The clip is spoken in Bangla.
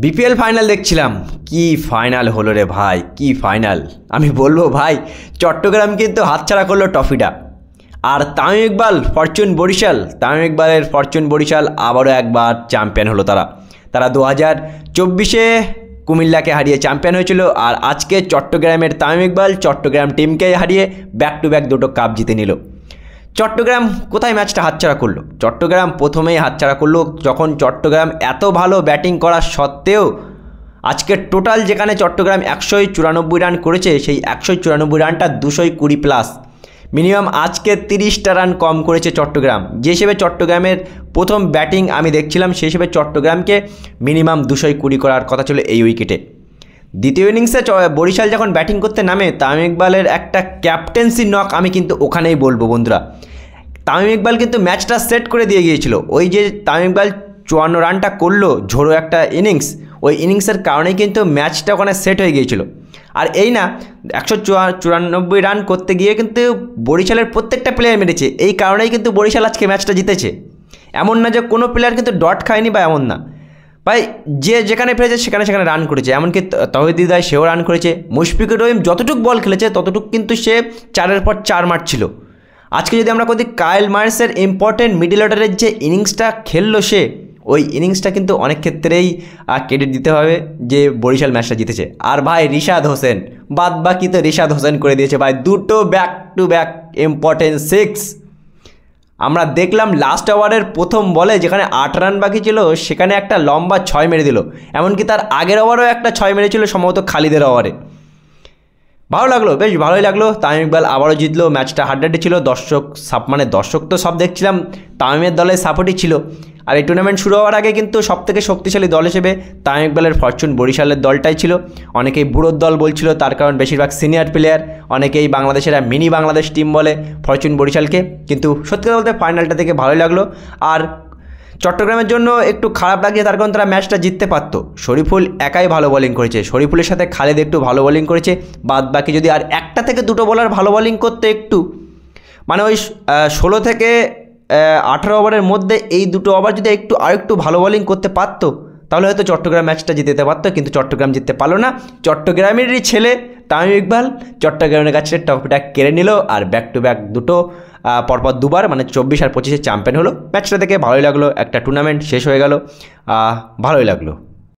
বিপিএল ফাইনাল দেখছিলাম। কি ফাইনাল হলো রে ভাই, কি ফাইনাল! আমি বলবো ভাই, চট্টগ্রাম কিন্তু হাতছাড়া করলো ট্রফিটা। আর তামিম ইকবাল তামিম ইকবালের ফরচুন বরিশাল আবারও একবার চ্যাম্পিয়ন হলো। তারা 2024-এ কুমিল্লাকে হারিয়ে চ্যাম্পিয়ন হয়েছিল, আর আজকে চট্টগ্রামের তামিম ইকবাল চট্টগ্রাম টিমকে হারিয়ে ব্যাক টু ব্যাক দুটো কাপ জিতে নিল। চট্টগ্রাম কোথায় ম্যাচটা হাতছাড়া করলো? চট্টগ্রাম প্রথমেই হাতছাড়া করলো, যখন চট্টগ্রাম এত ভালো ব্যাটিং করা সত্ত্বেও আজকে টোটাল যেখানে চট্টগ্রাম 194 রান করেছে, সেই 194 রানটা 220 প্লাস। মিনিমাম আজকে 30টা রান কম করেছে চট্টগ্রাম। যে হিসেবে চট্টগ্রামের প্রথম ব্যাটিং আমি দেখছিলাম, সেই হিসেবে চট্টগ্রামকে মিনিমাম 220 করার কথা ছিল এই উইকেটে। দ্বিতীয় ইনিংসে বরিশাল যখন ব্যাটিং করতে নামে, তামিম ইকবালের একটা ক্যাপ্টেন্সি নক আমি কিন্তু ওখানেই বলবো বন্ধুরা। তামিম ইকবাল কিন্তু ম্যাচটা সেট করে দিয়ে গিয়েছিল। ওই যে তামিম ইকবাল 54 রানটা করলো, ঝোড়ো একটা ইনিংস, ওই ইনিংসের কারণেই কিন্তু ম্যাচটা ওখানে সেট হয়ে গিয়েছিল। আর এই না, 194 রান করতে গিয়ে কিন্তু বরিশালের প্রত্যেকটা প্লেয়ার মেরেছে, এই কারণেই কিন্তু বরিশাল আজকে ম্যাচটা জিতেছে। এমন না যে কোনো প্লেয়ার কিন্তু ডট খায়নি বা এমন না ভাই, যে যেখানে পেরেছে সেখানে রান করেছে। এমনকি তৌহিদ হৃদয় সেও রান করেছে। মুশফিকুর রহিম যতটুকু বল খেলেছে ততটুকু কিন্তু সে 4-এর পর 4 মারছিল। আজকে যদি আমরা কদি কায়েল মার্সের ইম্পর্টেন্ট মিডল অর্ডারের যে ইনিংসটা খেললো সে, ওই ইনিংসটা কিন্তু অনেক ক্ষেত্রেই ক্রেডিট দিতে হবে যে বরিশাল ম্যাচটা জিতেছে। আর ভাই রিশাদ হোসেন, বাদ বাকি তো রিশাদ হোসেন করে দিয়েছে ভাই, দুটো ব্যাক টু ব্যাক ইম্পর্টেন্ট 6। আমরা দেখলাম লাস্ট ওভারের প্রথম বলে যেখানে 8 রান বাকি ছিল, সেখানে একটা লম্বা 6 মেরে দিল। এমনকি তার আগের ওভারও একটা 6 মেরেছিল, সম্ভবত খালিদের ওভারে। ভালো লাগলো, বেশ ভালোই লাগলো। তামিম ইকবাল আবারও জিতলো। ম্যাচটা হাড্ডাহাড্ডি ছিল। দর্শক তো সব দেখছিলাম, তামিমের দলের সাপোর্টই ছিল। আর এই টুর্নামেন্ট শুরু হওয়ার আগে কিন্তু সবথেকে শক্তিশালী দল হিসেবে তামিম ইকবালের ফরচুন বরিশালের দলটাই ছিল। অনেকেই বুড়োর দল বলছিল, তার কারণ বেশিরভাগ সিনিয়র প্লেয়ার। অনেকেই বাংলাদেশের মিনি বাংলাদেশ টিম বলে ফরচুন বরিশালকে। কিন্তু সত্যি কথা বলতে ফাইনালটা থেকে ভালোই লাগলো। আর চট্টগ্রামের জন্য একটু খারাপ লাগছে, তার কারণ তারা ম্যাচটা জিততে পারত। শরীফুল একাই ভালো বোলিং করেছে, শরীফুলের সাথে খালেদ একটু ভালো বোলিং করেছে। বাদ বাকি যদি আর একটা থেকে দুটো বোলার ভালো বোলিং করতে, একটু মানে ওই 16 থেকে 18 ওভারের মধ্যে এই দুটো ওভার যদি আরেকটু ভালো বোলিং করতে পারতো, তাহলে হয়তো চট্টগ্রাম ম্যাচটা জিতে পারতো। কিন্তু চট্টগ্রাম জিততে পারলো না। চট্টগ্রামেরই ছেলে তামিম ইকবাল চট্টগ্রামের কাছে ট্রফিটা কেড়ে নিল, আর ব্যাক টু ব্যাক দুটো পরপর দুবার, মানে 24 আর 25-এ চ্যাম্পিয়ন হলো। ম্যাচটা দেখে ভালোই লাগলো। একটা টুর্নামেন্ট শেষ হয়ে গেল, ভালোই লাগলো।